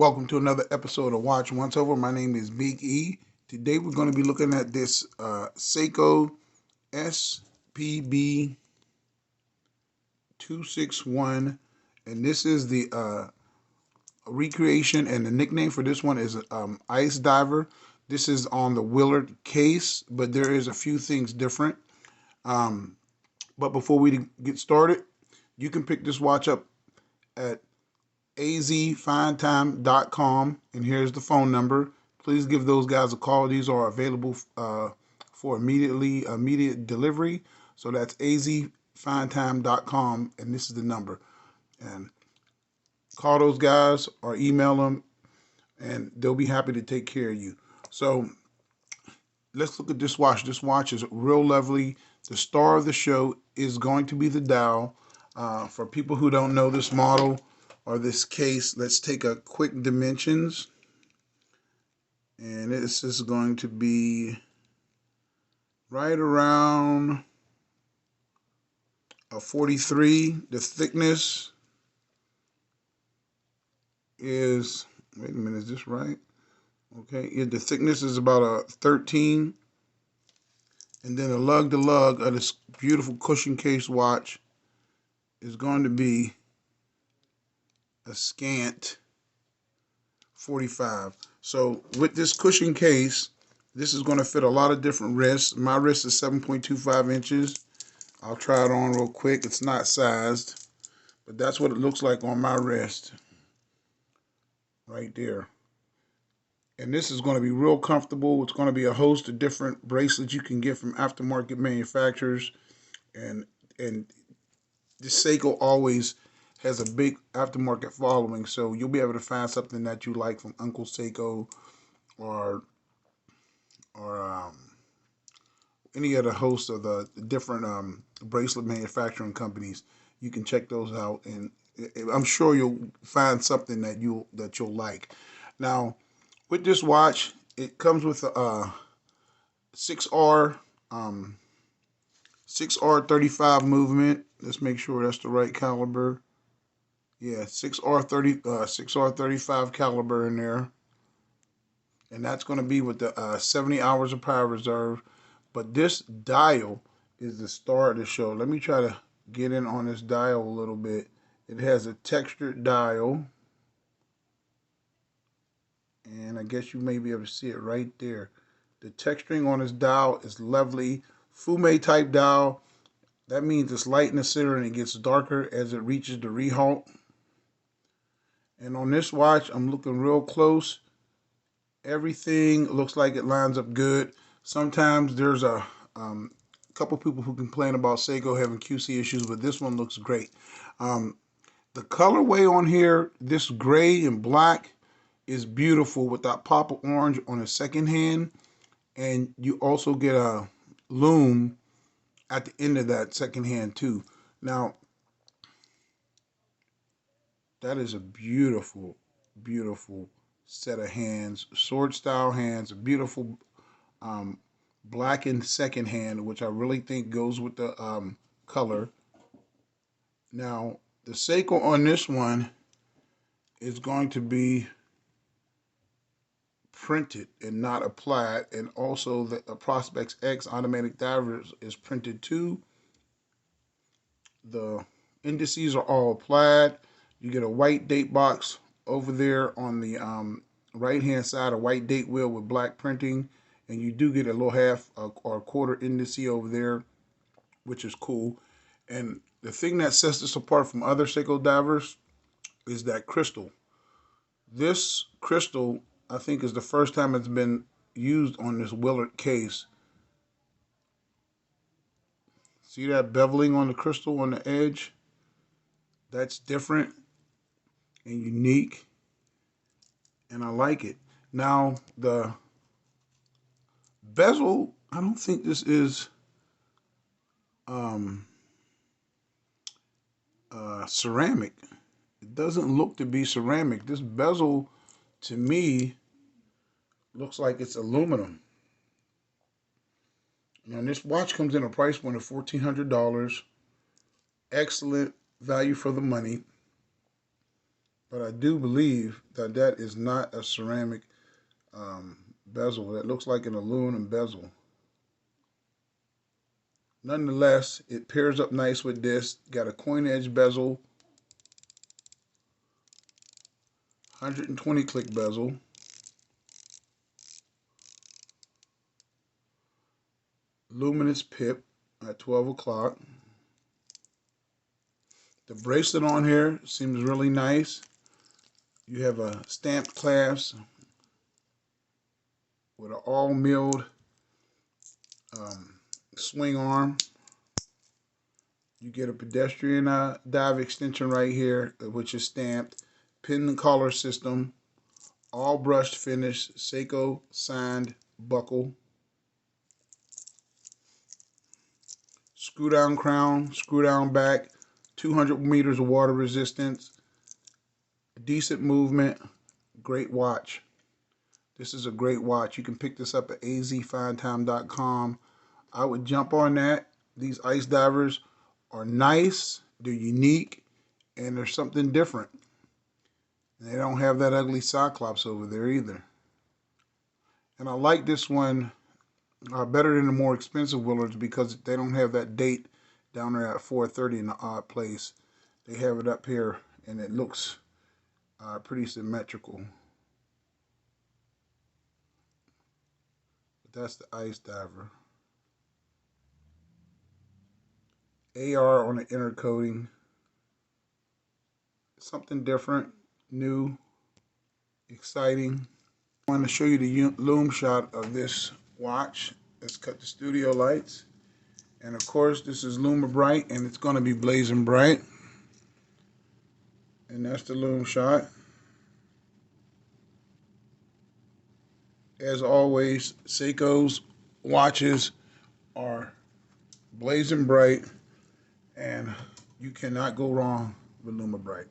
welcome to another episode of Watch Once Over. My name is Big E. Today we're going to be looking at this SEIKO SPB261, and this is the recreation, and the nickname for this one is Ice Diver. This is on the Willard case, but there is a few things different. But before we get started, you can pick this watch up at azfindtime.com, and here's the phone number. Please give those guys a call. These are available for immediate delivery. So that's azfindtime.com, and this is the number. And call those guys or email them, and they'll be happy to take care of you. So let's look at this watch. This watch is real lovely. The star of the show is going to be the dial. For people who don't know this model or this case, let's take a quick dimensions. And this is going to be right around a 43. The thickness is, wait a minute, is this right? Okay, yeah, the thickness is about a 13. And then the lug to lug of this beautiful cushion case watch is going to be a scant 45. So with this cushion case, this is going to fit a lot of different wrists. My wrist is 7.25 inches. I'll try it on real quick. It's not sized, but that's what it looks like on my wrist right there. And this is going to be real comfortable. It's going to be a host of different bracelets you can get from aftermarket manufacturers. And this SEIKO always has a big aftermarket following, so you'll be able to find something that you like from Uncle SEIKO or any other host of the different bracelet manufacturing companies. You can check those out, and I'm sure you'll find something that you'll like. Now, with this watch, it comes with a 6R 6R35 movement. Let's make sure that's the right caliber. Yeah, 6R35 caliber in there. And that's going to be with the 70 hours of power reserve. But this dial is the star of the show. Let me try to get in on this dial a little bit. It has a textured dial. And I guess you may be able to see it right there. The texturing on this dial is lovely. Fume type dial. That means it's light in the center and it gets darker as it reaches the rehalt. And on this watch, I'm looking real close. Everything looks like it lines up good. Sometimes there's a couple people who complain about SEIKO having QC issues, but this one looks great. The colorway on here, this gray and black, is beautiful with that pop of orange on the second hand. And you also get a loom at the end of that second hand too. Now, that is a beautiful, beautiful set of hands, sword style hands, a beautiful blackened second hand, which I really think goes with the color. Now, the SEIKO on this one is going to be printed and not applied, and also the Prospex X automatic diver is printed too. The indices are all applied. You get a white date box over there on the right hand side, a white date wheel with black printing, and you do get a little half or a quarter indice over there, which is cool. And the thing that sets this apart from other SEIKO divers is that crystal. This crystal, I think, is the first time it's been used on this Willard case. See that beveling on the crystal on the edge? That's different and unique, and I like it. Now, the bezel, I don't think this is ceramic. It doesn't look to be ceramic. This bezel, to me, looks like it's aluminum. Now, this watch comes in a price point of $1,400. Excellent value for the money. But I do believe that that is not a ceramic bezel. That looks like an aluminum bezel. Nonetheless, it pairs up nice with this. Got a coin edge bezel, 120 click bezel, luminous pip at 12 o'clock. The bracelet on here seems really nice. You have a stamped clasp with an all milled swing arm. You get a pedestrian dive extension right here, which is stamped. Pin and collar system, all brushed finish, SEIKO signed buckle. Screw down crown, screw down back, 200 meters of water resistance, decent movement, great watch. This is a great watch. You can pick this up at azfinetime.com. I would jump on that. These ice divers are nice, they're unique, and they're something different. They don't have that ugly Cyclops over there either. And I like this one better than the more expensive Willards because they don't have that date down there at 430 in the odd place. They have it up here and it looks pretty symmetrical. But that's the ice diver. AR on the inner coating. Something different, new, exciting. I want to show you the loom shot of this watch. Let's cut the studio lights. And of course, this is Bright, and it's going to be blazing bright. And that's the loom shot. As always, SEIKO's watches are blazing bright, and you cannot go wrong with Bright.